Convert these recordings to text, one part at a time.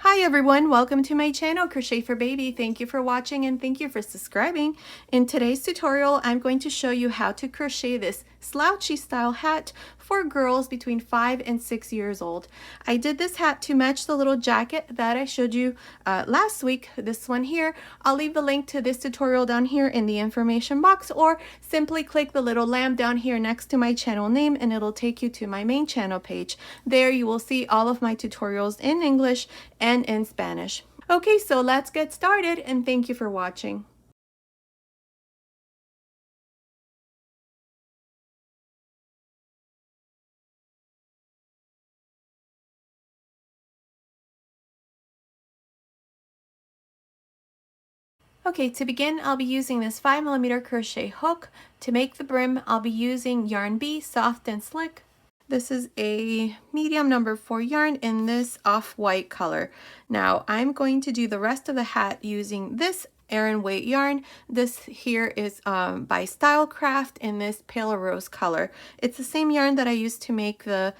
Hi everyone, welcome to my channel Crochet for Baby. Thank you for watching and thank you for subscribing. In today's tutorial, I'm going to show you how to crochet this slouchy style hat for girls between 5 and 6 years old. I did this hat to match the little jacket that I showed you last week, this one here. I'll leave the link to this tutorial down here in the information box, or simply click the little lamp down here next to my channel name and it'll take you to my main channel page. There you will see all of my tutorials in English and in Spanish. Okay, so let's get started and thank you for watching. Okay, to begin, I'll be using this 5mm crochet hook. To make the brim, I'll be using yarn B, soft and slick. This is a medium number 4 yarn in this off-white color. Now, I'm going to do the rest of the hat using this Aran weight yarn. This here is by Stylecraft in this pale rose color. It's the same yarn that I used to make the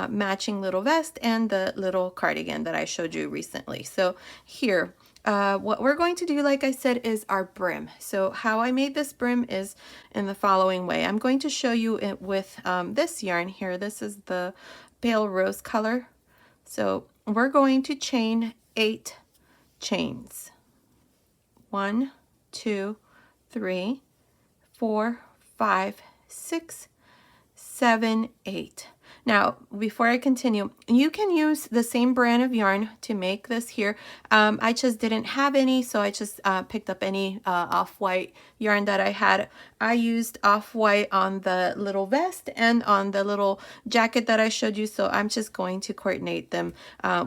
matching little vest and the little cardigan that I showed you recently. So here, what we're going to do, like I said, is our brim. So how I made this brim is in the following way. I'm going to show you it with this yarn here. This is the pale rose color. So we're going to chain 8 chains. 1, 2, 3, 4, 5, 6, 7, 8. Now, before I continue, you can use the same brand of yarn to make this here. I just didn't have any, so I just picked up any off-white yarn that I had. I used off-white on the little vest and on the little jacket that I showed you, so I'm just going to coordinate them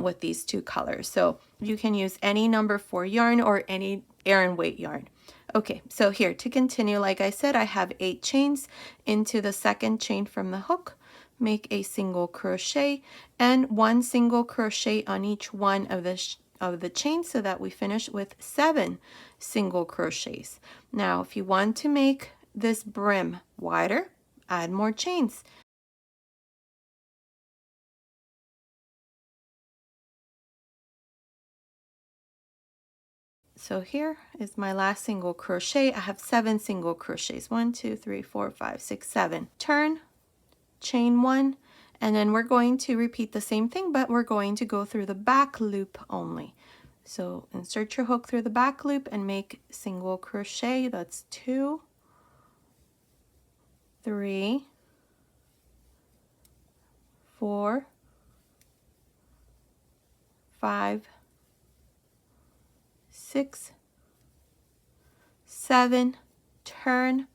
with these two colors. So you can use any number 4 yarn or any Aran weight yarn. Okay, so here to continue, like I said, I have 8 chains. Into the second chain from the hook, make a single crochet and 1 single crochet on each one of the chains, so that we finish with 7 single crochets. Now, if you want to make this brim wider, add more chains. So here is my last single crochet. I have 7 single crochets. 1, 2, 3, 4, 5, 6, 7. Turn, chain 1, and then we're going to repeat the same thing, but we're going to go through the back loop only. So insert your hook through the back loop and make single crochet. That's 2, 3, 4, 5, 6, 7, turn,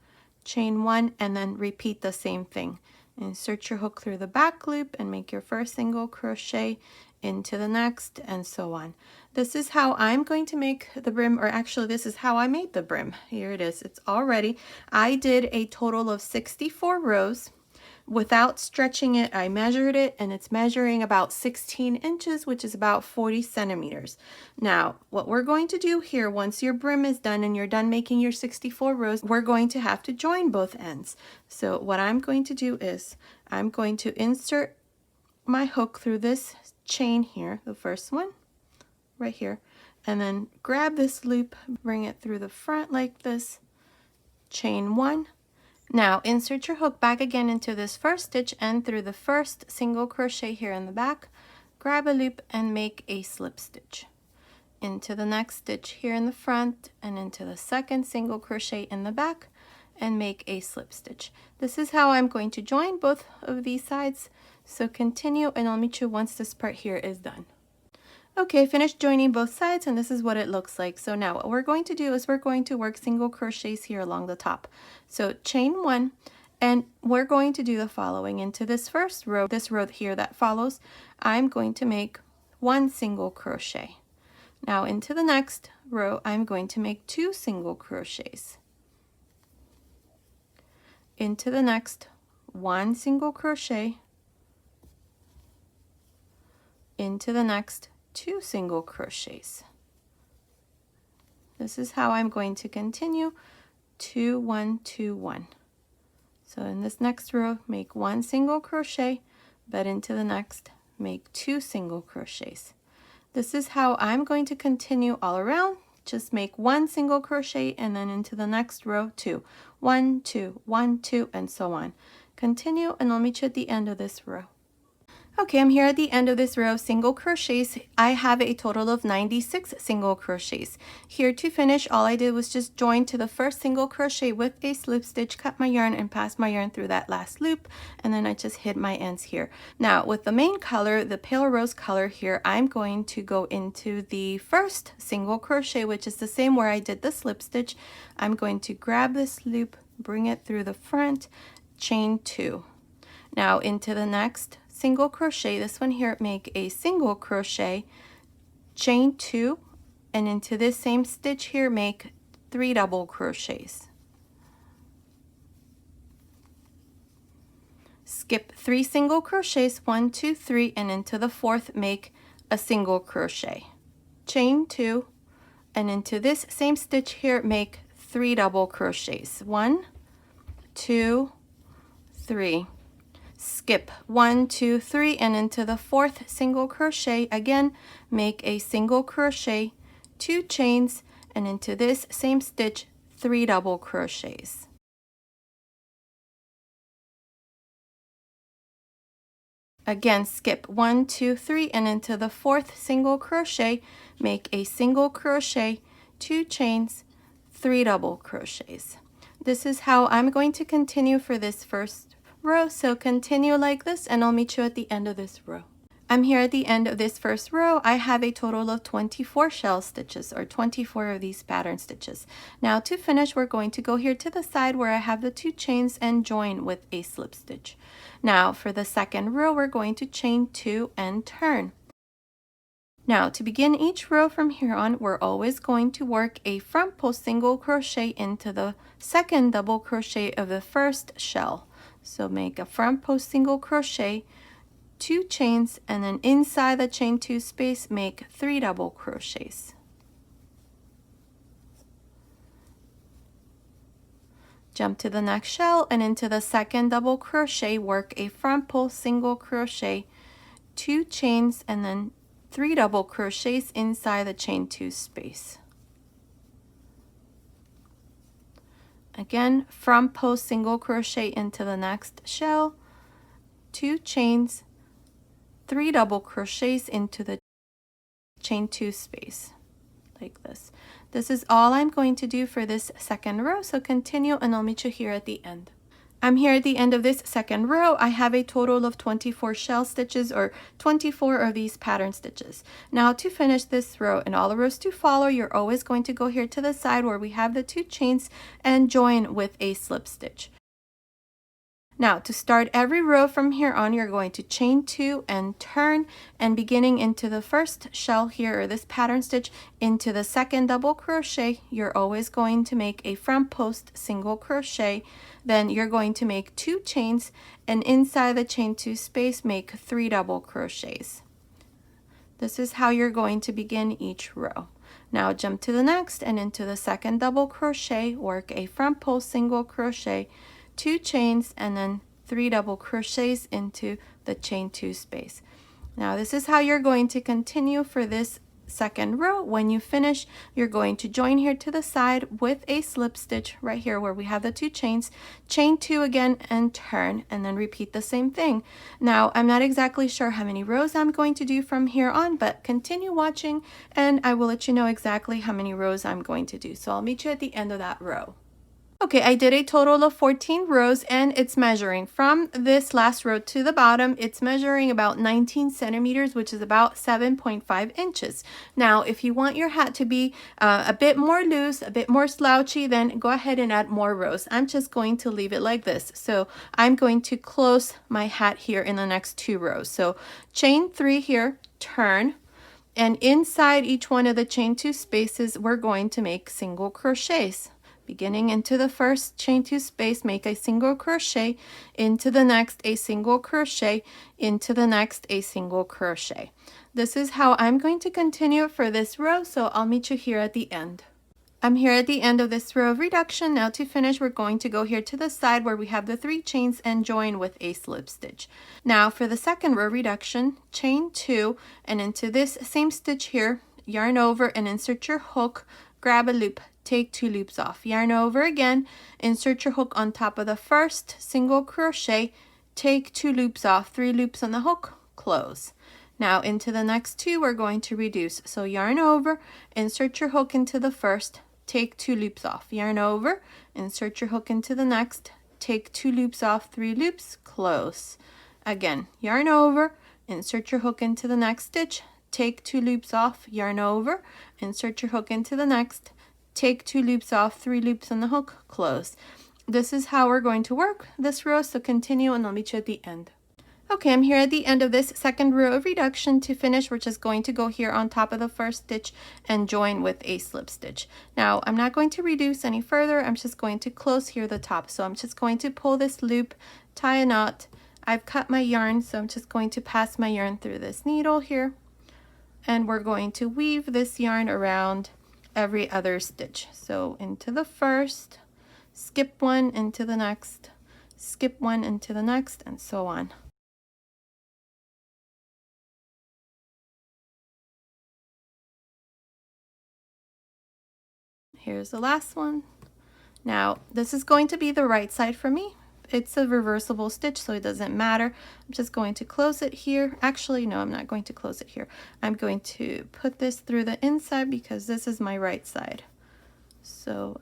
chain 1, and then repeat the same thing. Insert your hook through the back loop and make your first single crochet into the next, and so on. This is how I'm going to make the brim, or actually this is how I made the brim. Here it is. It's all ready. I did a total of 64 rows. Without stretching it, I measured it, and it's measuring about 16 inches, which is about 40 centimeters. Now, what we're going to do here, once your brim is done and you're done making your 64 rows, we're going to have to join both ends. So what I'm going to do is I'm going to insert my hook through this chain here, the first one right here, and then grab this loop, bring it through the front like this, chain 1. Now insert your hook back again into this first stitch and through the first single crochet here in the back, grab a loop and make a slip stitch into the next stitch here in the front and into the second single crochet in the back and make a slip stitch. This is how I'm going to join both of these sides. So continue, and I'll meet you once this part here is done. Okay, finished joining both sides, and this is what it looks like. So now what we're going to do is we're going to work single crochets here along the top. So chain 1, and we're going to do the following. Into this first row, this row here that follows, I'm going to make 1 single crochet. Now into the next row, I'm going to make 2 single crochets. Into the next, 1 single crochet. Into the next, 2 single crochets. This is how I'm going to continue. 2, 1, 2, 1. So in this next row, make 1 single crochet, but into the next, make 2 single crochets. This is how I'm going to continue all around. Just make 1 single crochet and then into the next row 2. 1, 2, 1, 2, and so on. Continue, and I'll meet you at the end of this row. Okay, I'm here at the end of this row of single crochets. I have a total of 96 single crochets. Here to finish, all I did was just join to the first single crochet with a slip stitch, cut my yarn, and pass my yarn through that last loop, and then I just hid my ends here. Now, with the main color, the pale rose color here, I'm going to go into the first single crochet, which is the same where I did the slip stitch. I'm going to grab this loop, bring it through the front, chain 2. Now into the next single crochet, this one here, make a single crochet, chain 2, and into this same stitch here make 3 double crochets. Skip 3 single crochets, 1, 2, 3, and into the fourth make a single crochet, chain 2, and into this same stitch here make 3 double crochets, 1, 2, 3. Skip 1, 2, 3, and into the fourth single crochet, again make a single crochet, 2 chains, and into this same stitch 3 double crochets. Again, skip 1, 2, 3, and into the fourth single crochet, make a single crochet, 2 chains, 3 double crochets. This is how I'm going to continue for this first row, so continue like this, and I'll meet you at the end of this row. I'm here at the end of this first row. I have a total of 24 shell stitches, or 24 of these pattern stitches. Now to finish, we're going to go here to the side where I have the 2 chains and join with a slip stitch. Now for the second row, we're going to chain 2 and turn. Now to begin each row from here on, we're always going to work a front post single crochet into the second double crochet of the first shell. So make a front post single crochet, 2 chains, and then inside the chain 2 space make 3 double crochets. Jump to the next shell, and into the second double crochet work a front post single crochet, 2 chains, and then 3 double crochets inside the chain 2 space. Again, front post single crochet into the next shell, 2 chains, 3 double crochets into the chain 2 space, like this. This is all I'm going to do for this second row, so continue, and I'll meet you here at the end. I'm here at the end of this second row. I have a total of 24 shell stitches, or 24 of these pattern stitches. Now to finish this row and all the rows to follow, you're always going to go here to the side where we have the 2 chains and join with a slip stitch. Now to start every row from here on, you're going to chain 2 and turn, and beginning into the first shell here, or this pattern stitch, into the second double crochet, you're always going to make a front post single crochet. Then you're going to make 2 chains, and inside the chain 2 space make 3 double crochets. This is how you're going to begin each row. Now jump to the next, and into the second double crochet work a front post single crochet, 2 chains, and then 3 double crochets into the chain 2 space. Now this is how you're going to continue for this second row. When you finish, you're going to join here to the side with a slip stitch right here where we have the 2 chains, chain 2 again, and turn, and then repeat the same thing. Now I'm not exactly sure how many rows I'm going to do from here on, but continue watching and I will let you know exactly how many rows I'm going to do. So I'll meet you at the end of that row. Okay, I did a total of 14 rows, and it's measuring from this last row to the bottom. It's measuring about 19 centimeters, which is about 7.5 inches. Now, if you want your hat to be a bit more loose, a bit more slouchy, then go ahead and add more rows. I'm just going to leave it like this. So I'm going to close my hat here in the next 2 rows. So chain 3 here, turn, and inside each one of the chain 2 spaces, we're going to make single crochets. Beginning into the first chain 2 space, make a single crochet, into the next a single crochet, into the next a single crochet. This is how I'm going to continue for this row, so I'll meet you here at the end. I'm here at the end of this row of reduction. Now to finish, we're going to go here to the side where we have the 3 chains and join with a slip stitch. Now for the second row reduction, chain 2 and into this same stitch here, yarn over and insert your hook, grab a loop, take 2 loops off, yarn over again, insert your hook on top of the first single crochet, take 2 loops off, 3 loops on the hook, close. Now into the next 2 we're going to reduce. So yarn over, insert your hook into the first, take 2 loops off, yarn over, insert your hook into the next, take 2 loops off, 3 loops, close. Again, yarn over, insert your hook into the next stitch, take 2 loops off, yarn over, insert your hook into the next, take 2 loops off, 3 loops on the hook, close. This is how we're going to work this row, so continue and I'll meet you at the end. Okay, I'm here at the end of this second row of reduction. To finish, we're just going to go here on top of the first stitch and join with a slip stitch. Now, I'm not going to reduce any further. I'm just going to close here the top. So I'm just going to pull this loop, tie a knot. I've cut my yarn, so I'm just going to pass my yarn through this needle here. And we're going to weave this yarn around every other stitch. So into the first, skip one into the next, skip one into the next, and so on. Here's the last one. Now this is going to be the right side for me. It's a reversible stitch, so it doesn't matter. I'm just going to close it here. Actually, no, I'm not going to close it here. I'm going to put this through the inside because this is my right side. So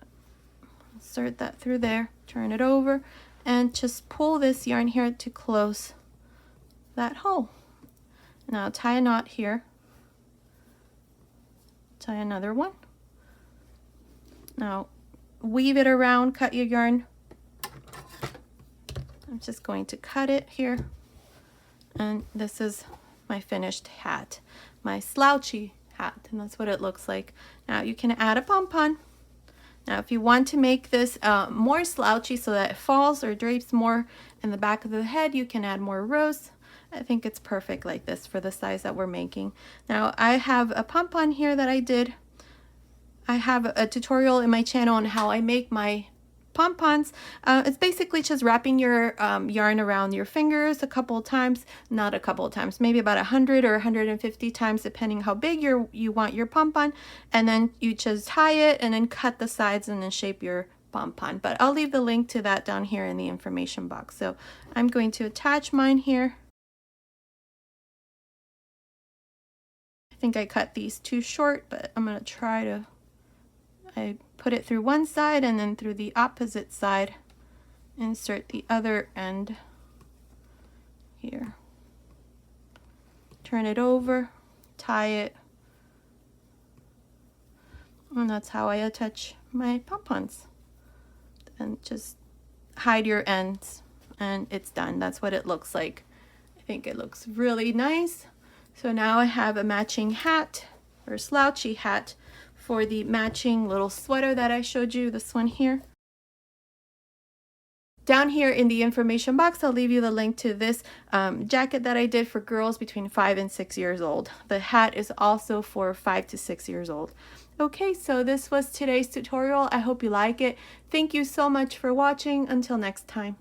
insert that through there, turn it over, and just pull this yarn here to close that hole. Now tie a knot here. Tie another one. Now weave it around, cut your yarn. I'm just going to cut it here. And this is my finished hat, my slouchy hat, and that's what it looks like. Now you can add a pom-pom. Now if you want to make this more slouchy so that it falls or drapes more in the back of the head, you can add more rows. I think it's perfect like this for the size that we're making. Now I have a pom-pom here that I did. I have a tutorial in my channel on how I make my pom-poms. It's basically just wrapping your yarn around your fingers a couple of times, not a couple of times, maybe about 100 or 150 times depending how big you want your pom-pom, and then you just tie it and then cut the sides and then shape your pom-pom. But I'll leave the link to that down here in the information box. So I'm going to attach mine here. I think I cut these too short, but I'm going to try to I put it through one side and then through the opposite side, insert the other end here, turn it over, tie it, and that's how I attach my pom-poms. And just hide your ends and it's done. That's what it looks like. I think it looks really nice. So now I have a matching hat or slouchy hat for the matching little sweater that I showed you, this one here. Down here in the information box, I'll leave you the link to this jacket that I did for girls between 5 and 6 years old. The hat is also for 5 to 6 years old. Okay, so this was today's tutorial. I hope you like it. Thank you so much for watching. Until next time.